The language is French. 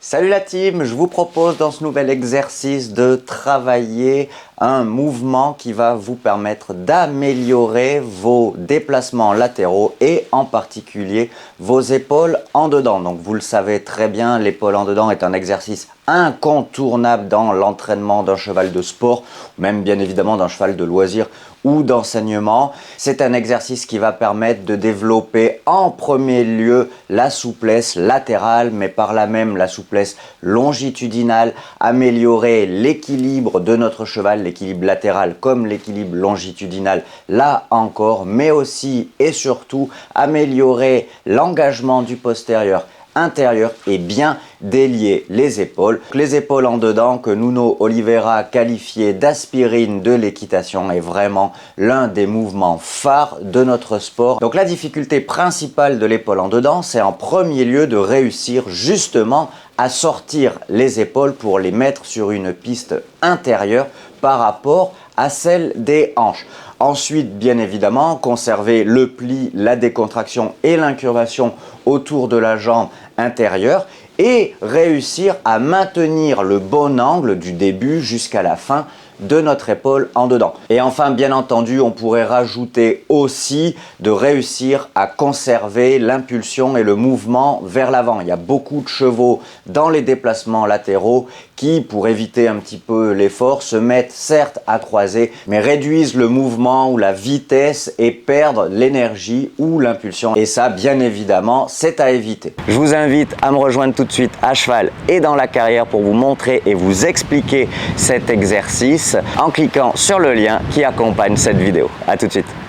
Salut la team, je vous propose dans ce nouvel exercice de travailler un mouvement qui va vous permettre d'améliorer vos déplacements latéraux et en particulier vos épaules en dedans. Donc vous le savez très bien, l'épaule en dedans est un exercice incontournable dans l'entraînement d'un cheval de sport, même bien évidemment d'un cheval de loisir ou d'enseignement. C'est un exercice qui va permettre de développer en premier lieu la souplesse latérale, mais par là même la souplesse longitudinale, améliorer l'équilibre de notre cheval, l'équilibre latéral comme l'équilibre longitudinal, là encore, mais aussi et surtout améliorer l'engagement du postérieur intérieur et bien délier les épaules. Les épaules en dedans que Nuno Oliveira qualifiait d'aspirine de l'équitation est vraiment l'un des mouvements phares de notre sport. Donc la difficulté principale de l'épaule en dedans, c'est en premier lieu de réussir justement à sortir les épaules pour les mettre sur une piste intérieure par rapport à celle des hanches. Ensuite, bien évidemment, conserver le pli, la décontraction et l'incurvation autour de la jambe intérieure et réussir à maintenir le bon angle du début jusqu'à la fin de notre épaule en dedans. Et enfin, bien entendu, on pourrait rajouter aussi de réussir à conserver l'impulsion et le mouvement vers l'avant. Il y a beaucoup de chevaux dans les déplacements latéraux qui, pour éviter un petit peu l'effort, se mettent certes à croiser, mais réduisent le mouvement ou la vitesse et perdent l'énergie ou l'impulsion. Et ça, bien évidemment, c'est à éviter. Je vous invite à me rejoindre tout de suite à cheval et dans la carrière pour vous montrer et vous expliquer cet exercice en cliquant sur le lien qui accompagne cette vidéo. À tout de suite.